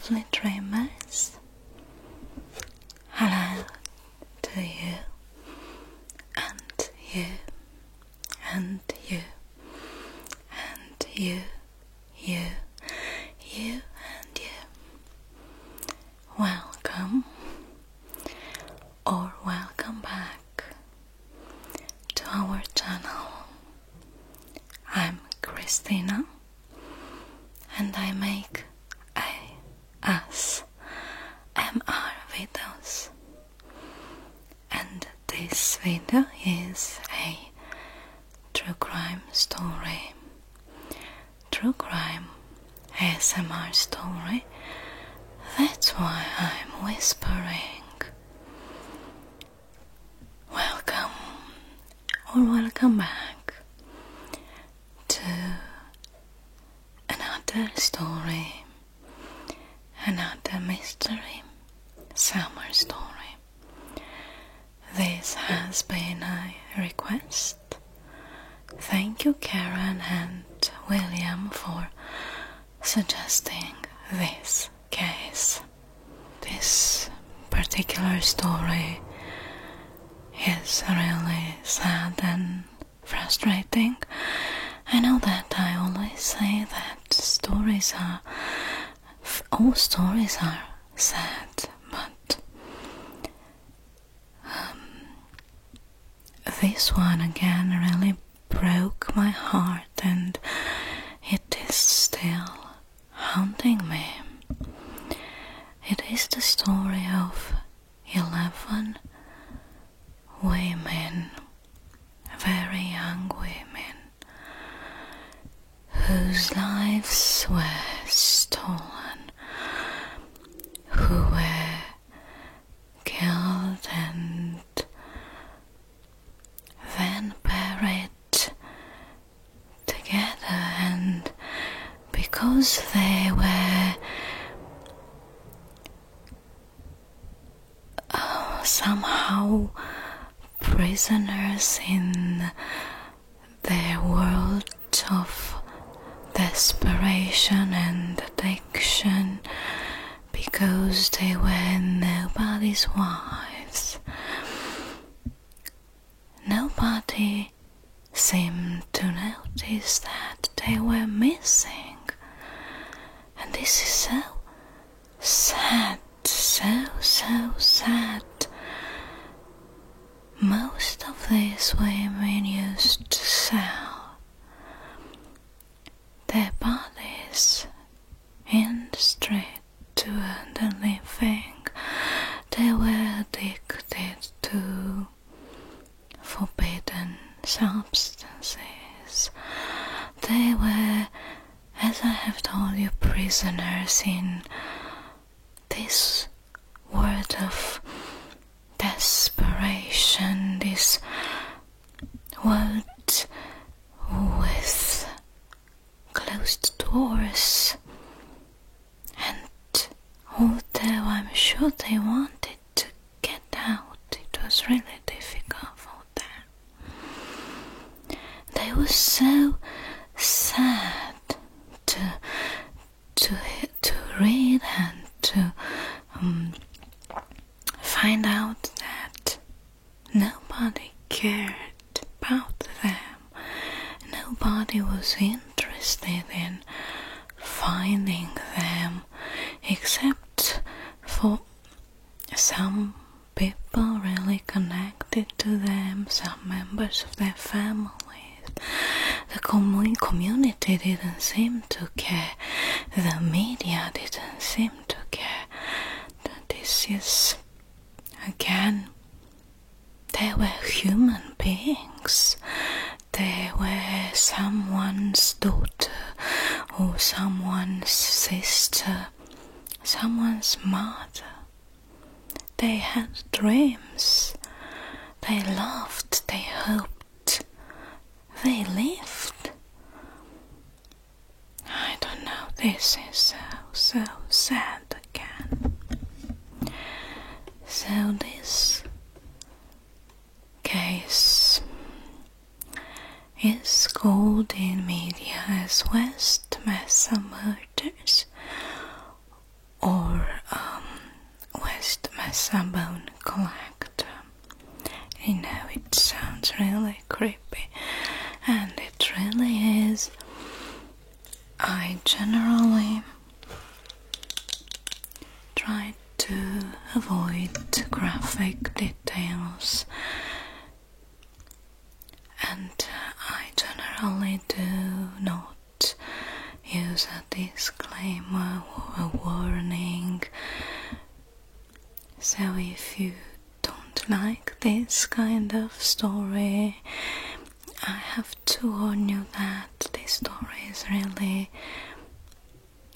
lovely dreamers. Hello to you, and you, and you, and you, you, you, and you. Welcome, or welcome back to our channel. I'm Christina, and I make ASMR videos, and this video is a true crime story, true crime ASMR story. That's why I'm whispering. Welcome, or welcome back to another story, another mystery summer story. This has been a request. Thank you, Karen and William, for suggesting this case. This particular story is really sad and frustrating. I know that I always say that all stories are sad, but this one again really broke my heart, and it is still haunting me. It is the story of 11 women, very young women, whose lives were stolen, who were killed and then buried together, and because they were somehow prisoners in their world of desperation and addiction, because they were nobody's wives. Nobody seemed to notice that they were missing, and this is so sad, so sad. Most of these women used to sell their bodies in the street to earn a living. They were addicted to forbidden substances. They were, as I have told you, prisoners in this world of desperation, this world with closed doors, and although I'm sure they wanted to get out, it was really difficult for them. They were so sad to read and to find out that nobody cared about them. Nobody was interested in finding them, except for some people really connected to them, some members of their families. The community didn't seem to care. The media didn't seem to care. This is, again, they were human beings. They were someone's daughter, or someone's sister, someone's mother. They had dreams. They loved, they hoped, they lived. I don't know, this is so sad again. So this case is called in media as West Mesa Murders, or as a bone collector. I know it sounds really creepy, and it really is. I generally try to avoid graphic details, and I generally do not use a disclaimer or a warning. So if you don't like this kind of story, I have to warn you that this story is really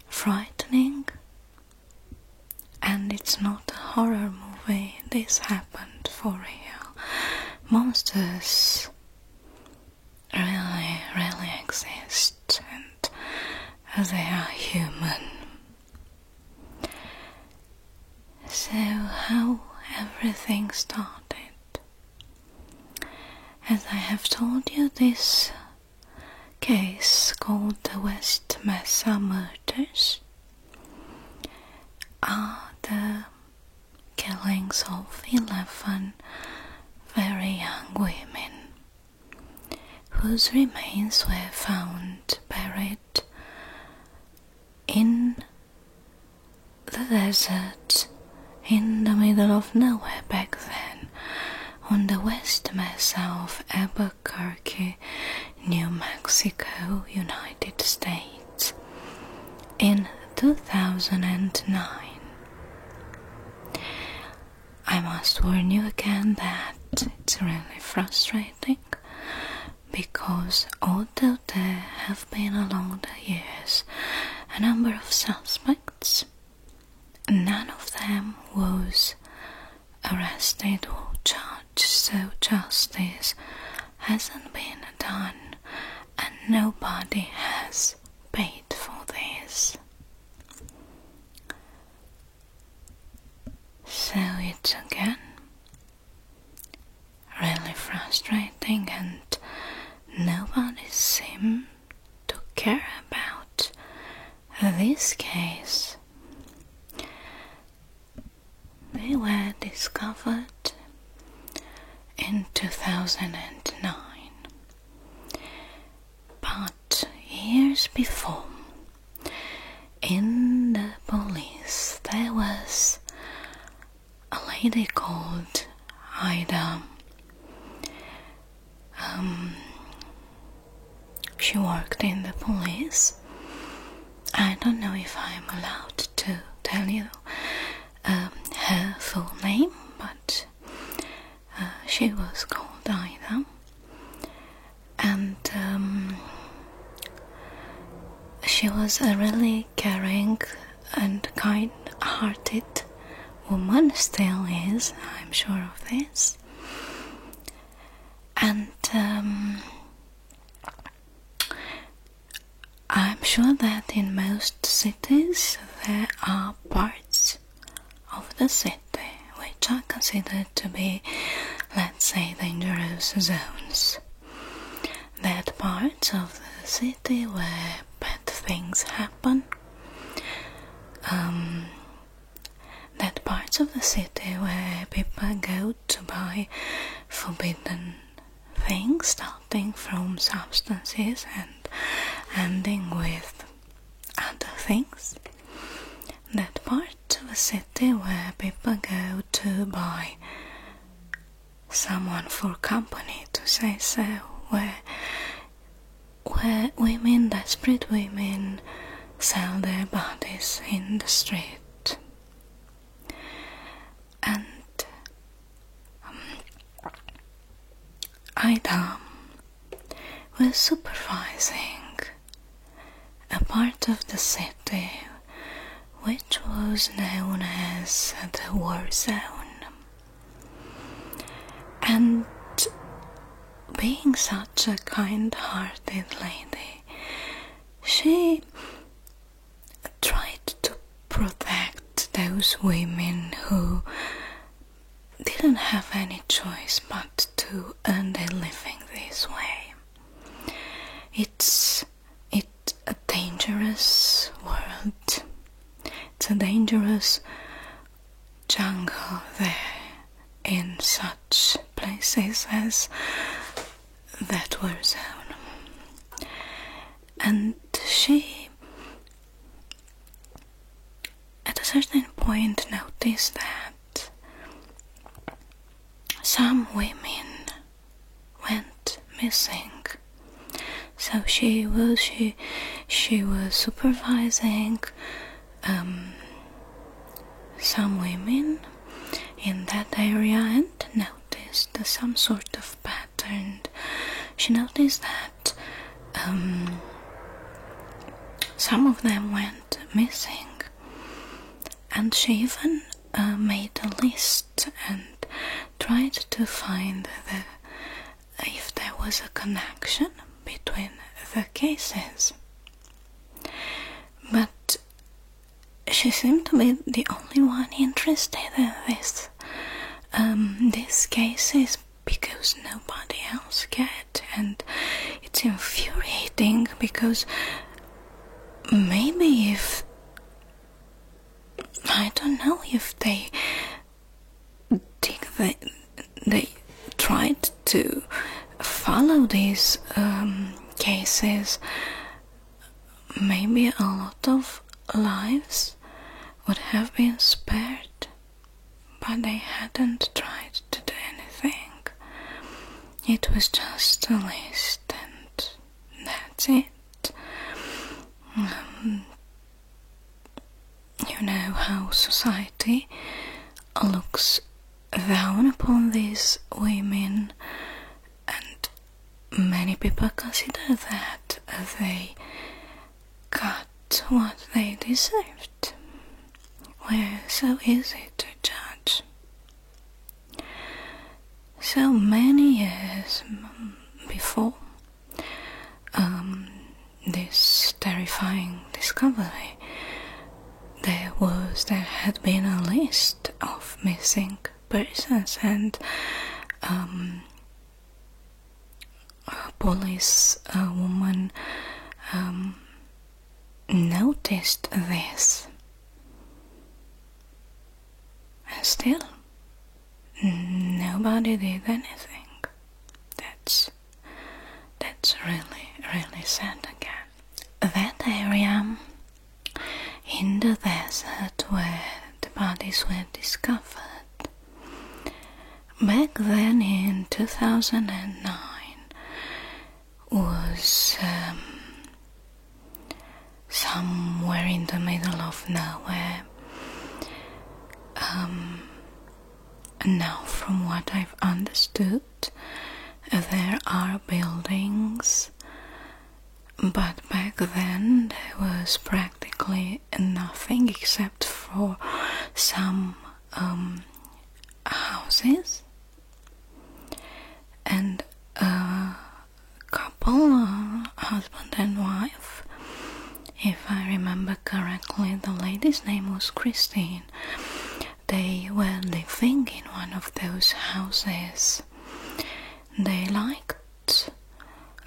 frightening, and it's not a horror movie. This happened for real. Monsters really exist, and they are human. So how everything started. As I have told you, this case called the West Mesa Murders are the killings of 11 very young women whose remains were found buried in the desert in the middle of nowhere back then, on the West Mesa of Albuquerque, New Mexico, United States, in 2009. I must warn you again that it's really frustrating, because although there have been along the years a number of suspects, none of them was arrested or charged, so justice hasn't been done and nobody has paid for this. So it's again really frustrating, and nobody seemed to care about this case. They were discovered in 2009, but years before, in the police there was a lady called Ida. She worked in the police. I don't know if I'm allowed to tell you her full name, but she was called Ida, and she was a really caring and kind-hearted woman, still is, I'm sure of this. And I'm sure that in most cities there are parts of the city which are considered to be, let's say, dangerous zones. That parts of the city where bad things happen. That parts of the city where people go to buy forbidden things, starting from substances and ending with other things. That part of a city where people go to buy someone for company, to say so, where women, desperate women, sell their bodies in the street. And Ida was supervising a part of the city which was known as the war zone. And being such a kind-hearted lady, she tried to protect those women who didn't have any choice but to earn their living this way. It's a dangerous world. It's a dangerous jungle there in such places as that war zone. And she, at a certain point, noticed that some women went missing. So she was supervising some women in that area and noticed some sort of pattern. She noticed that some of them went missing, and she even made a list and tried to find if there was a connection between the cases. But she seemed to be the only one interested in these cases, because nobody else cared. And it's infuriating, because maybe if, I don't know, if they tried to follow these cases, maybe a lot of lives would have been spared, but they hadn't tried to do anything. It was just a list, and that's it. You know how society looks down upon these women, and many people consider that they got what they deserved. We're so easy to judge. So many years before this terrifying discovery, there had been a list of missing persons, and a police woman noticed this, and still nobody did anything. That's really, really sad again. That area in the desert where the bodies were discovered, back then in 2009, was somewhere in the middle of nowhere. Now, from what I've understood, there are buildings, but back then there was practically nothing except for some houses, and a couple, husband and wife. If I remember correctly, the lady's name was Christine. They were living in one of those houses. They liked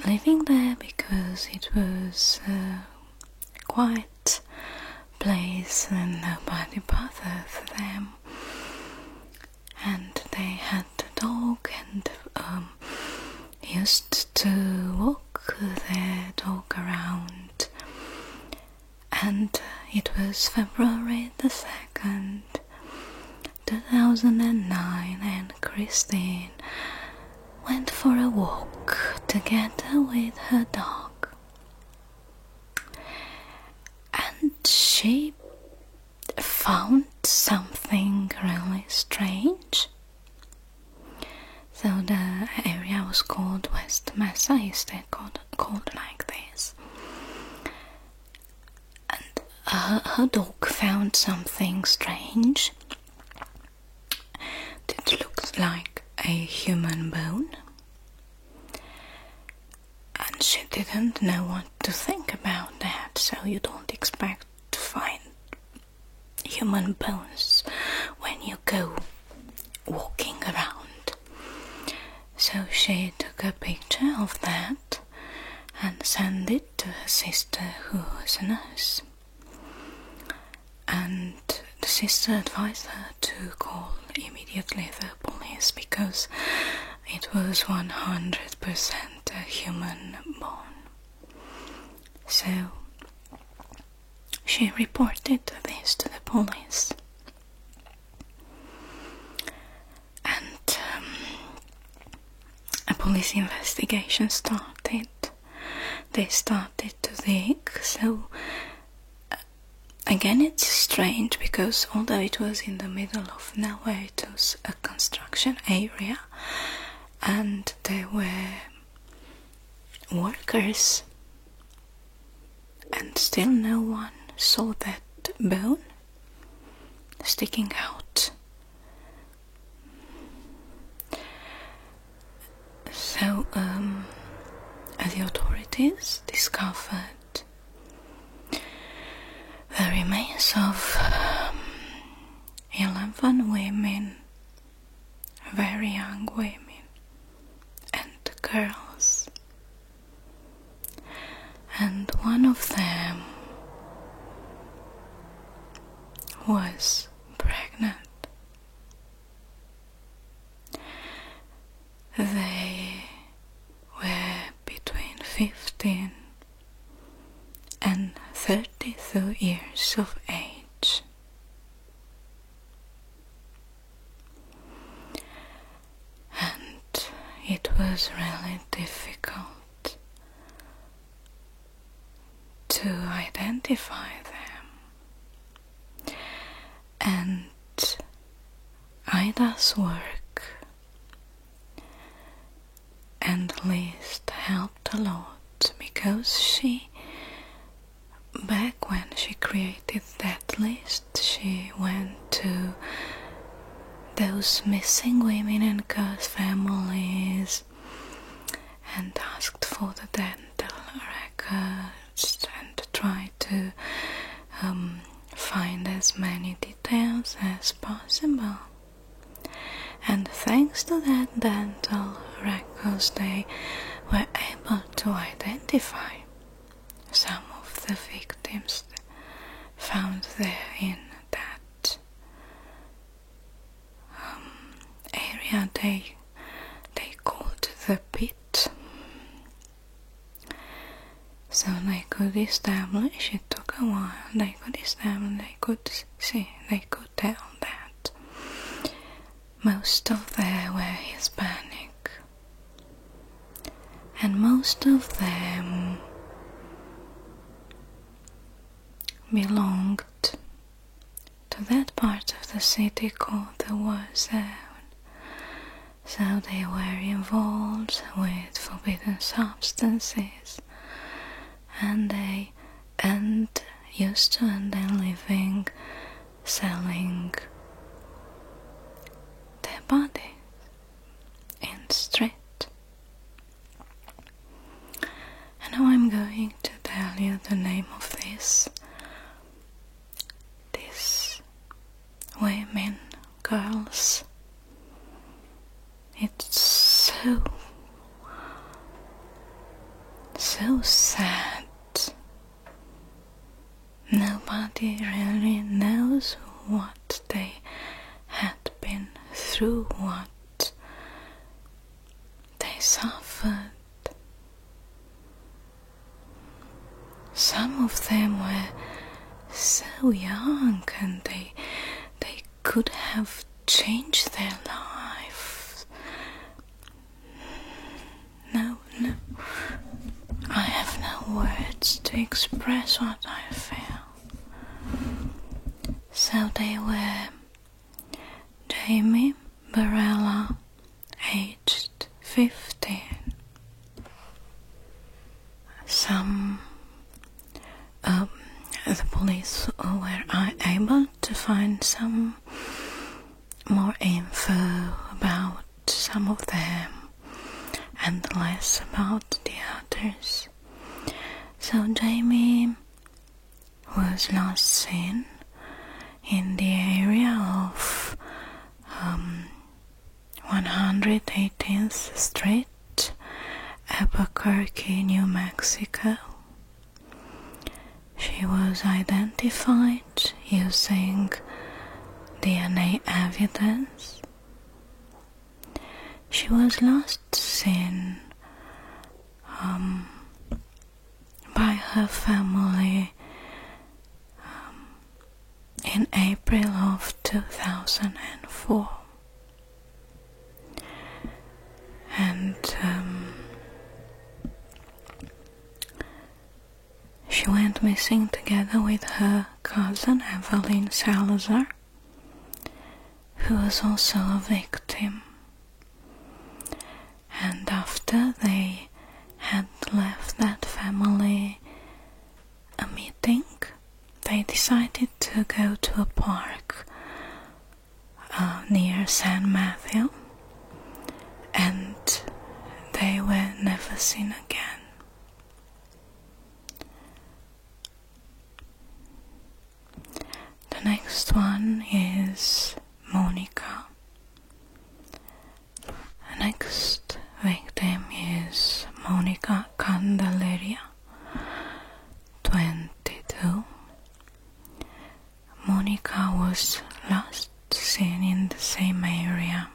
living there because it was a quiet place and nobody bothered them. And they had a dog, and used to walk their dog around. And it was February the 2nd, 2009, and Christine went for a walk together with her dog. And she found something really strange. So the area was called West Mesa, is they called like this. And her dog found something strange. It looked like a human bone, and she didn't know what to think about that. So you don't expect to find human bones when you go walking around. So she took a picture of that and sent it to her sister, who was a nurse. And the the sister advised her to call immediately the police because it was 100% a human bone. So she reported this to the police. And a police investigation started. They started to dig. So again, it's strange because although it was in the middle of nowhere, it was a construction area and there were workers, and still no one saw that bone sticking out. So the authorities discovered the remains of 11 women, very young women and girls, and one of them was pregnant. They were between 15 and 32 years of age. And it was really difficult to identify them. And Ida's work and list helped a lot because she, back when she created that list, she went to those missing women and girls' families and asked for the dental records and tried to find as many details as possible. And thanks to that dental records, they were able to identify some of the victims found there in that area they called the pit. So they could establish, it took a while, they could establish, they could see, they could tell that most of them were Hispanic, and most of them belonged to that part of the city called the war zone. So they were involved with forbidden substances, and they used to earn their living selling their bodies in the street. And now I'm going to tell you the name of these women, girls. It's so sad. Nobody really knows what they had been through, what they suffered. Some of them were so young and they could have changed their life. No, I have no words to express what I feel. So they were Jamie Barella, aged 15. The police were able to find some more info about some of them and less about the others. So Jamie was last seen in the area of 118th Street, Albuquerque, New Mexico. She was identified using DNA evidence. She was last seen by her family in April of 2004, and she went missing together with her cousin Evelyn Salazar, who was also a victim. And after they had left that family a meeting, they decided to go to a park near San Matthew, and they were never seen again. The next one is Monica. The next victim is Monica Candelaria, 22. Monica was last seen in the same area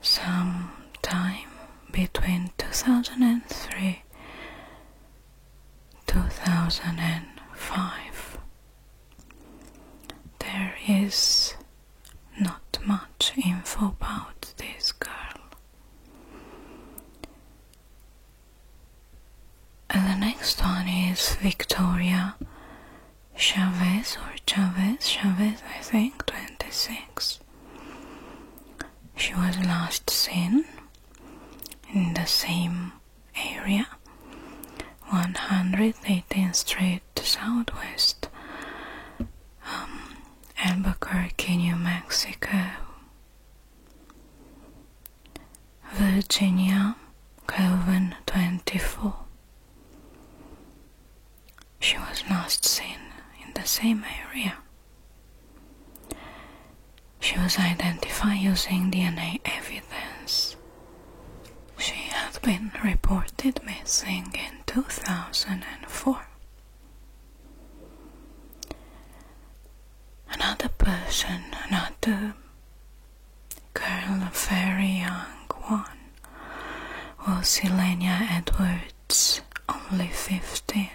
sometime between 2003 2005. There is not much info about this girl. And the next one is Victoria Chavez, I think, 26. She was last seen in the same area, 118th Street Southwest, Albuquerque, New Mexico. Virginia Coven, 24. She was last seen in the same area. She was identified using DNA evidence. She had been reported missing in 2004. Another person, another girl, a very young one, was Elenia Edwards, only 15.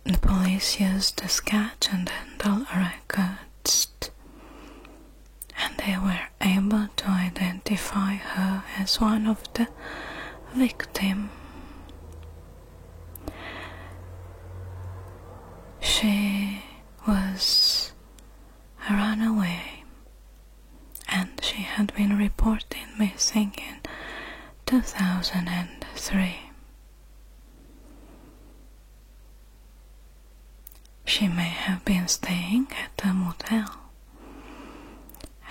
The police used the sketch and dental records, and they were able to identify her as one of the victims. She was a runaway, and she had been reported missing in 2003. She may have been staying at a motel,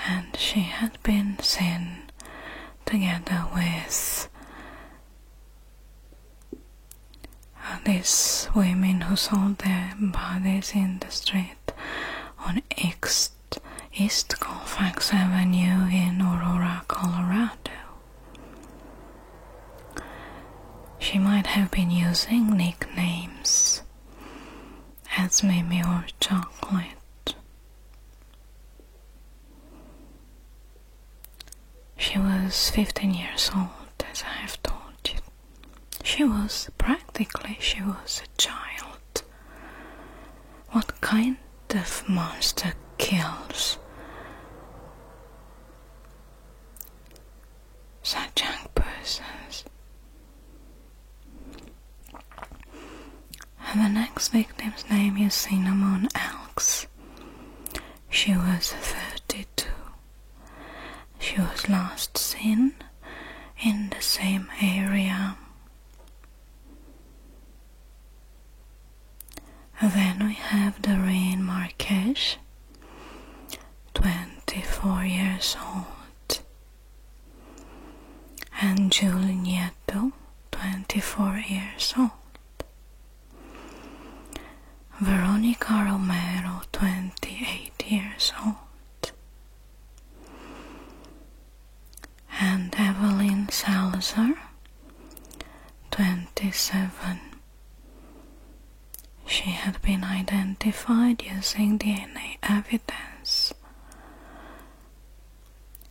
and she had been seen together with these women who sold their bodies in the street on East Colfax Avenue in Aurora, Colorado. She might have been using nicknames as Mimi or Chocolate. She was 15 years old, as I have told you. She was a child. What kind of monster kills such young persons? And the next victim's name is Cinnamon Elks. She was 32. She was last seen in the same area. Then we have Doreen Marquez, 24 years old, and Julie Nieto, 24 years old. Veronica Romero, 28 years old, and Evelyn Salazar, 27. she had been identified using DNA evidence.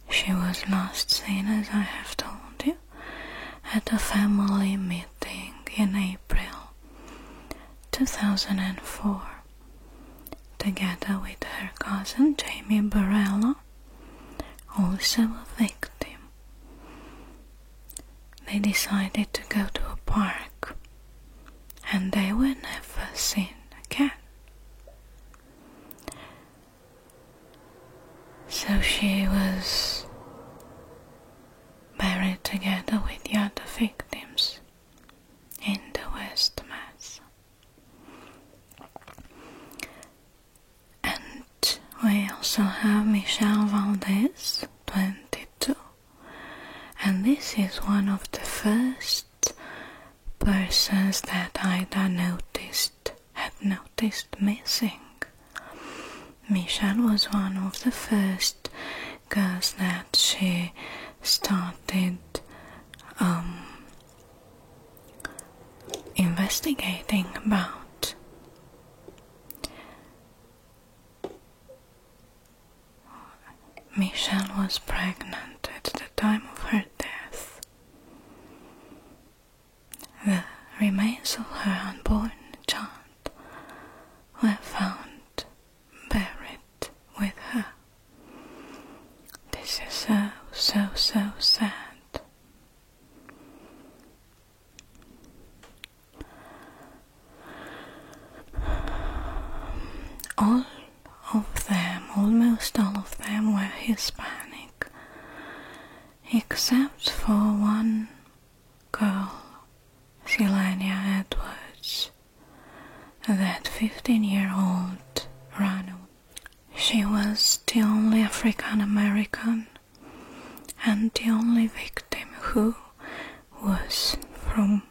She was last seen, as I have told you, at a family meeting in April 2004, together with her cousin Jamie Barella, also a victim. They decided to go to a park, and they were never seen again. So she was buried together with the other victims in the West Mass. And we also have Michelle Valdez, 22, and this is one of the first persons that Ida had noticed missing. Michelle was one of the first girls that she started investigating about. Michelle was pregnant at the time of her death. The remains of her unborn child were found buried with her. This is so sad. All of them, almost all of them, were Hispanic, except for one girl, Sylania Edwards, that 15-year-old Ranu. She was the only African American and the only victim who was from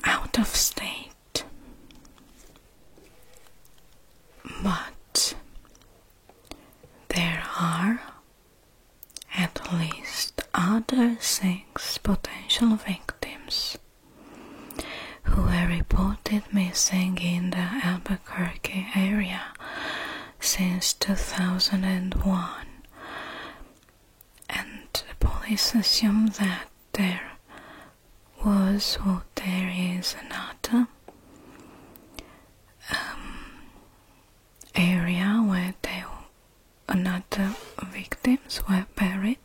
out of state. But there are at least other 6 potential victims who were reported missing in the Albuquerque area since 2001, and the police assume that there was or there is another area where another victims were buried,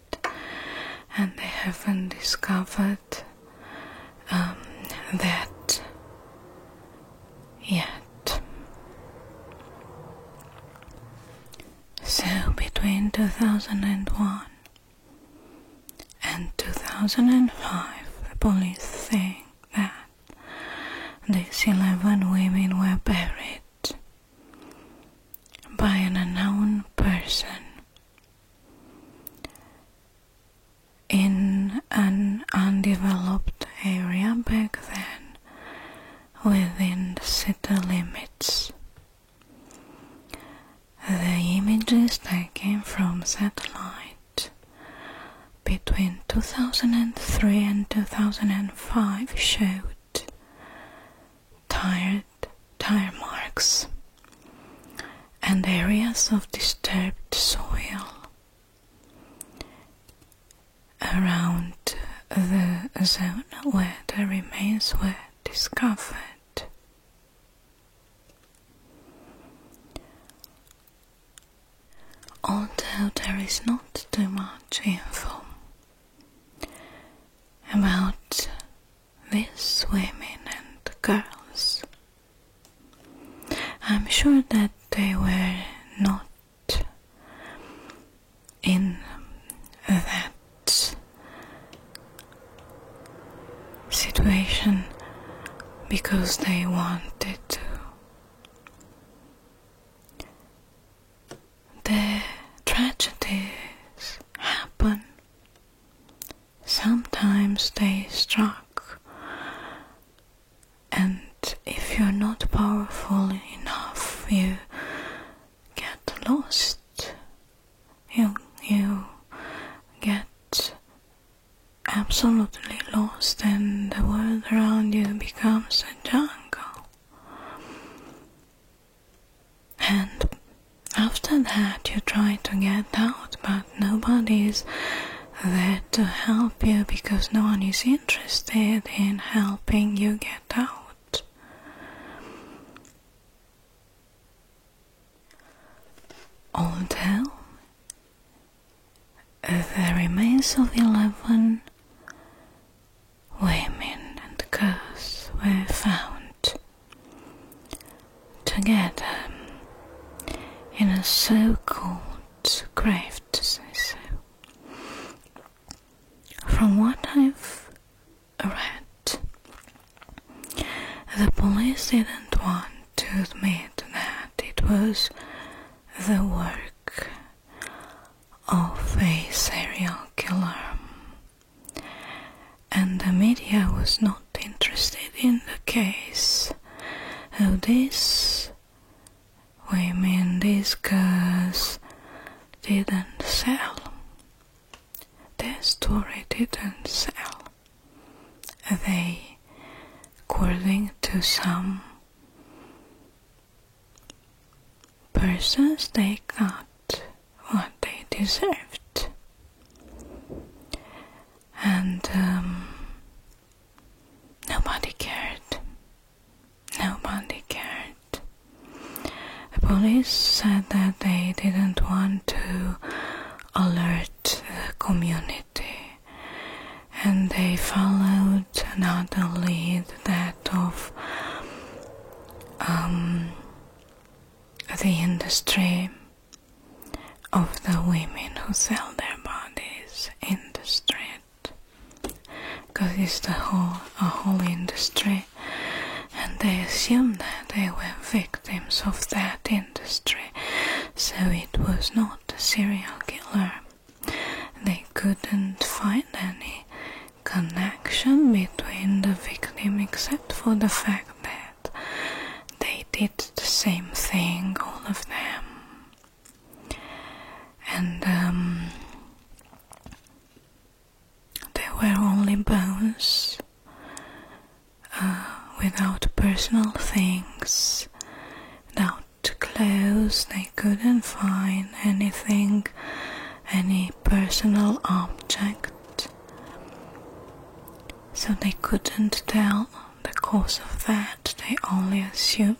and they haven't discovered that yet. So between 2001 and 2005, the police think that these 11 women were buried by an unknown person in an undeveloped area back then within the city limits. The images taken from satellite between 2003 and 2005 showed tire marks and areas of disturbed soil around the zone where the remains were discovered. Although there is not too much info about these women and girls, I'm sure that they were not in that situation because they wanted to. The tragedies happen. Sometimes they struck, and if you're not powerful enough, you get lost. You get absolutely lost, and the world around you becomes a jungle. you try to get out, but nobody is there to help you because no one is interested in helping you get out. Although the remains of 11 women and girls were found together in a so-called grave, to say so. From what I've read, the police didn't want to admit that it was the work of a serial killer, and the media was not interested in the case. So these women, these girls didn't sell. Their story didn't sell. They, according to some persons, they got what they deserved. And nobody cared. Nobody cared. The police said that they didn't want to alert the community, and they followed another lead, that of the industry of the women who sell their bodies in the street, because it's a whole industry, and they assumed that they were victims of that industry, so it was not a serial killer. They couldn't find any connection between the victim except for the fact that they did the same thing, all of them. And there were only bones, without personal things, without clothes. They couldn't find anything, any personal object, so they couldn't tell the cause of that. They only assumed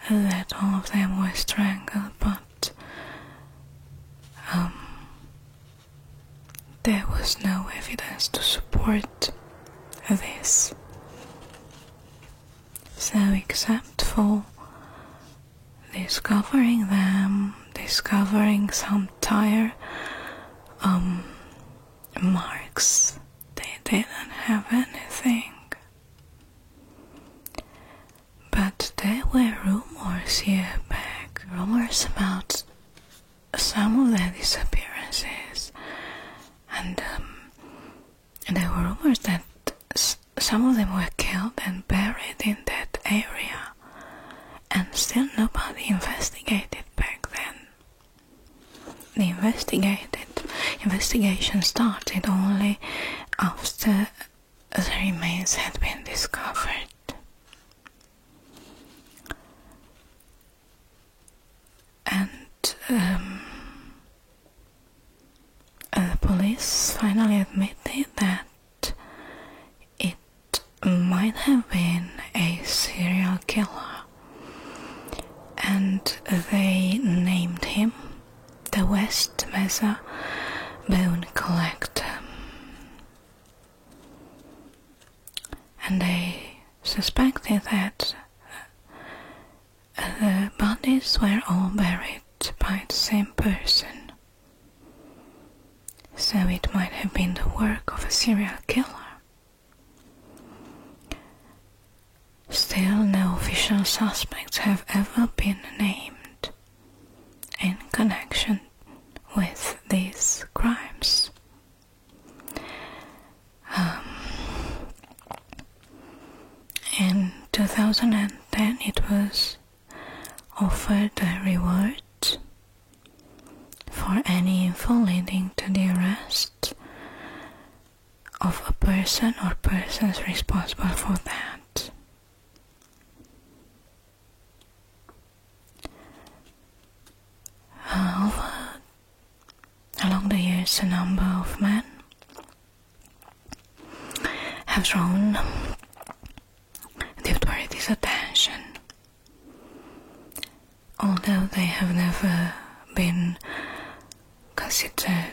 that all of them were strangled, but there was no evidence to support this. So except for discovering them, discovering some tire marks, they didn't have anything. But there were rumors here back, rumors about some of their disappearances, and there were rumors that some of them were killed and buried in that area, and still nobody investigated back then. The investigation started only after the remains had been discovered. And the police finally admitted that it might have been a serial killer, and they named him the West Mesa Bone Collector. And they suspected that the bodies were all buried by the same person, so it might have been the work of a serial killer. Still, no official suspects have ever been named in connection with these crimes. In 2010 it was offered a reward for any info leading to the arrest of a person or persons responsible for that. years, a number of men have drawn the authorities' attention, although they have never been considered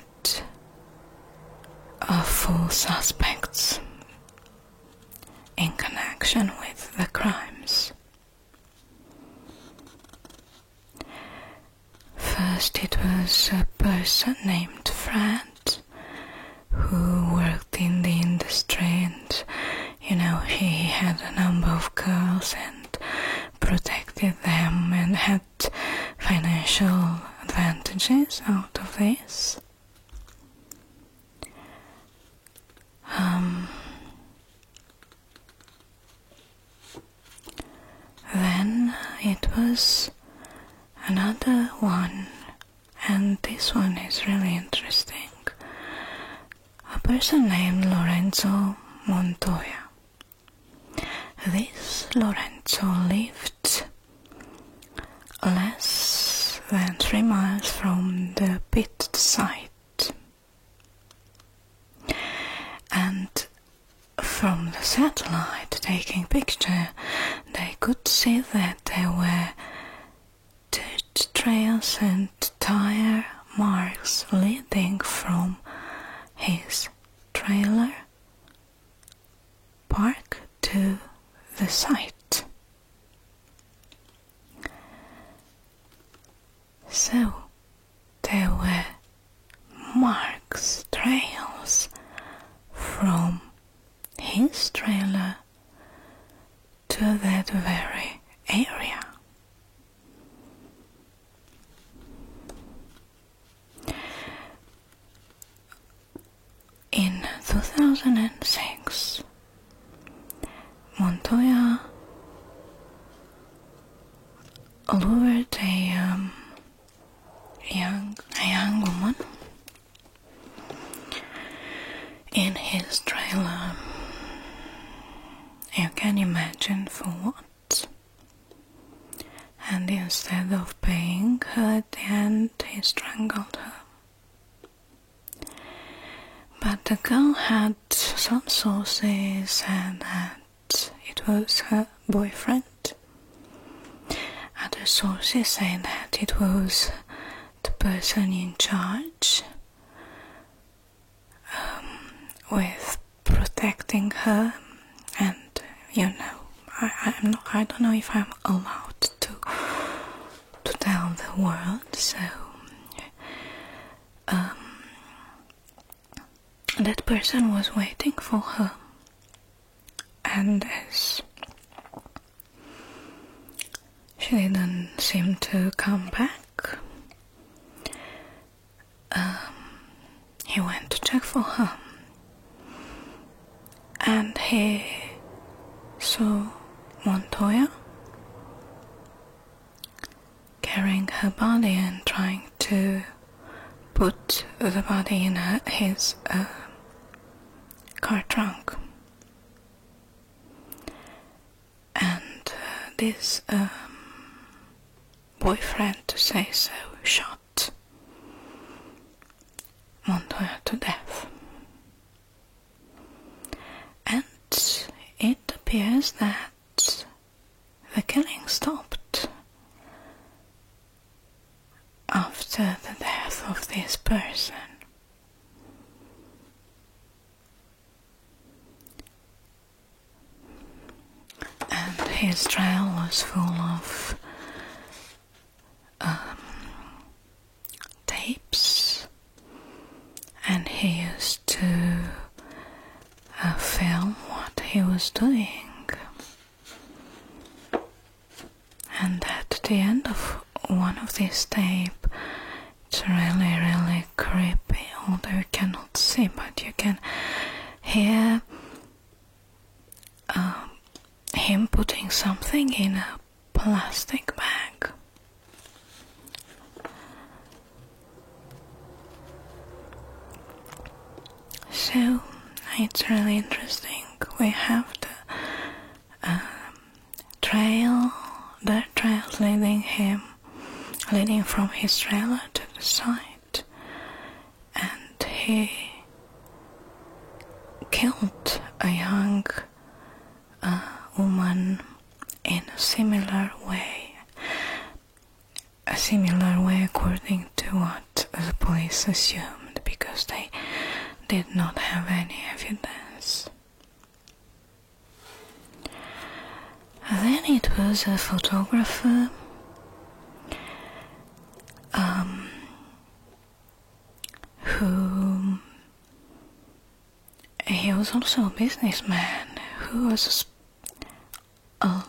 full suspects in connection with the crimes. First, it was a person named Fred who worked in the industry, and he had a number of girls and protected them and had financial advantages out of this. Then it was another one, and this one is really interesting. A person named Lorenzo Montoya. This Lorenzo lived less than 3 miles from the pit site, and from the satellite taking picture they could see that there were dirt trails and tire marks leading from his trailer park to the site. So there were marks, trails from his trailer to that very area. In 2006, Montoya lured a young woman in his trailer. You can imagine for what? And instead of paying her at the end, he strangled her. But the girl had some sources said that it was her boyfriend. Other sources say that it was the person in charge with protecting her, and I don't know if I'm allowed to tell the world, so that person was waiting for her, and as she didn't seem to come back, he went to check for her, and he saw Montoya carrying her body and trying to put the body in his car trunk. And this boyfriend, to say so, shot Montoya to death. And it appears that the killing stopped after the death of this person. And his trail was full of tapes, and he used to film what he was doing. And at the end of one of these tapes, it's really, really creepy, although you cannot see, but you can hear him putting something in a plastic bag. So it's really interesting. We have the dirt trails leading from his trailer to the site, and he killed a young woman in a similar way. A similar way according to what the police assumed, because they did not have any evidence. Then it was a photographer who he was also a businessman who was a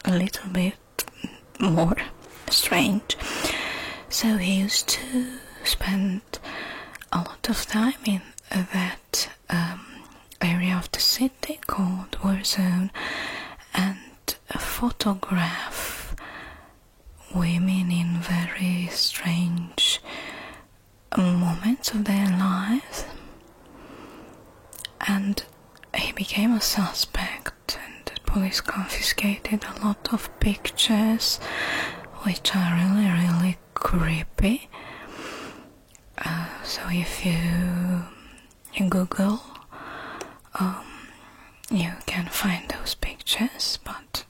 little bit more strange. So he used to spend a lot of time in that area of the city called Warzone and photograph women in very strange moments of their lives. And he became a suspect, and the police confiscated a lot of pictures, which are really, really creepy. So if you Google, you can find those pictures, but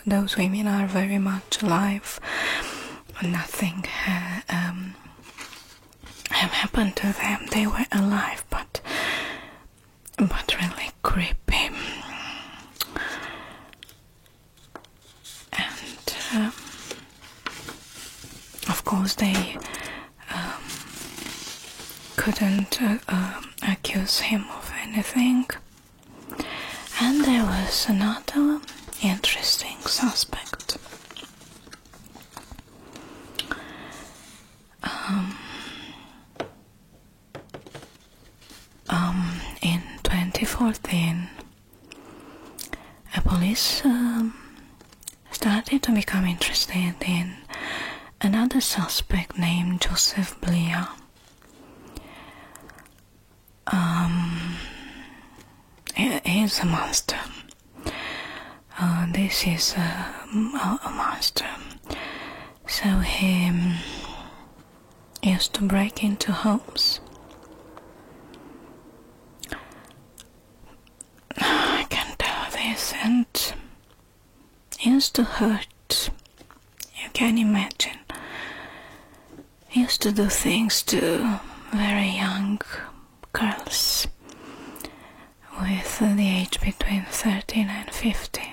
those women are very much alive. Nothing have happened to them. They were alive, but really creepy. And of course they couldn't accuse him of anything. And there was another interesting suspect. In 2014, police started to become interested in another suspect named Joseph Blia. He's a monster. This is a monster. So he used to break into homes. I can tell this, and he used to hurt. You can imagine. He used to do things to very young girls with the age between 13 and 15.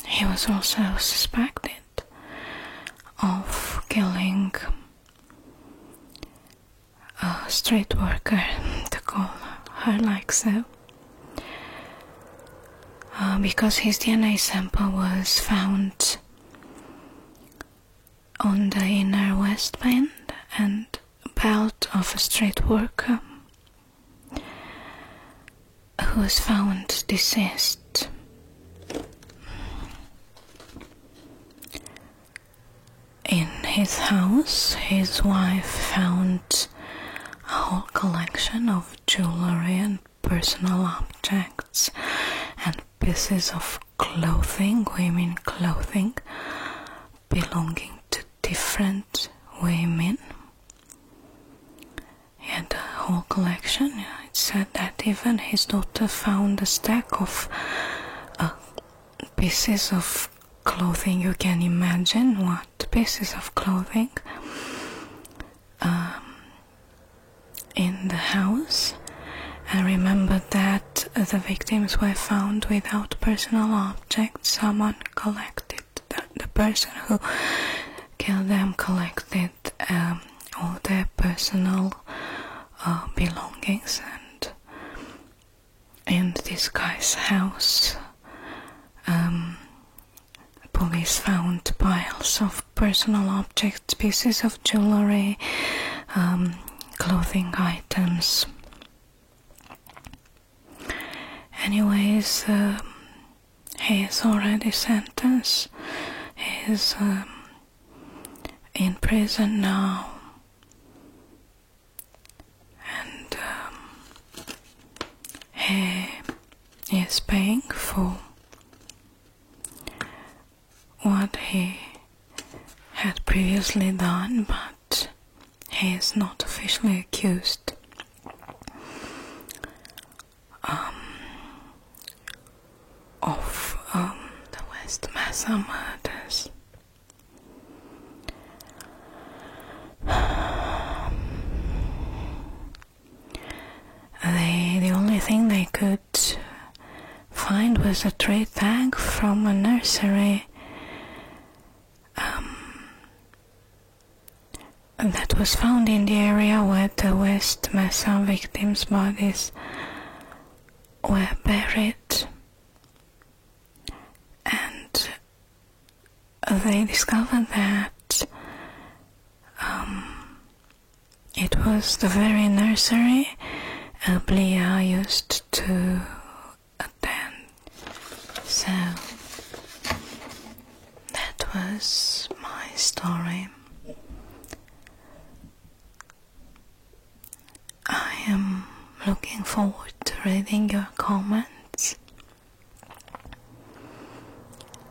He was also suspected of killing a street worker, to call her like so, because his DNA sample was found on the inner waistband and belt of a street worker who was found deceased. In his house, his wife found a whole collection of jewelry and personal objects and pieces of clothing, women clothing, belonging to different women. He had a whole collection. It said that even his daughter found a stack of pieces of clothing. You can imagine what pieces of clothing in the house. And remember that the victims were found without personal objects. Someone collected, the person who killed them collected all their personal belongings. And in this guy's house, police found piles of personal objects, pieces of jewelry, clothing items. Anyways, he is already sentenced. He is in prison now, and he is paying for had previously done, but he is not officially accused. Of the West Mesa murders. The only thing they could find was a trade tag from a nursery that was found in the area where the West Mesa victims' bodies were buried, and they discovered that it was the very nursery Blia used to attend. So that was my story. I am looking forward to reading your comments.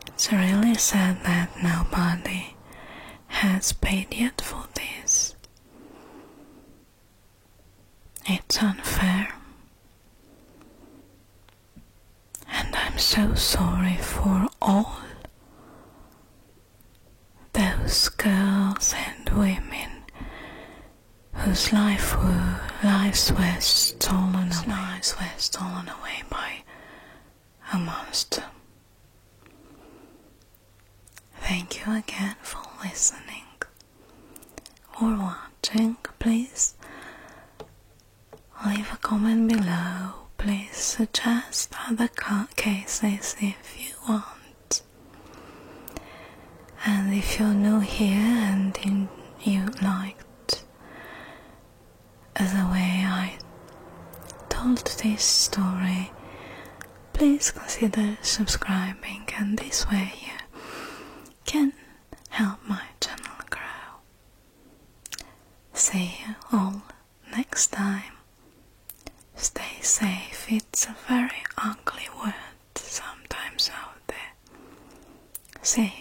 It's really sad that nobody has paid yet for this. It's unfair. And I'm so sorry for all those girls and women whose lives were stolen away by a monster. Thank you again for listening or watching. Please leave a comment below. Please suggest other cases if you want. And if you're new here and you liked the way I told this story, please consider subscribing, and this way you can help my channel grow. See you all next time. Stay safe. It's a very ugly word sometimes out there. See you.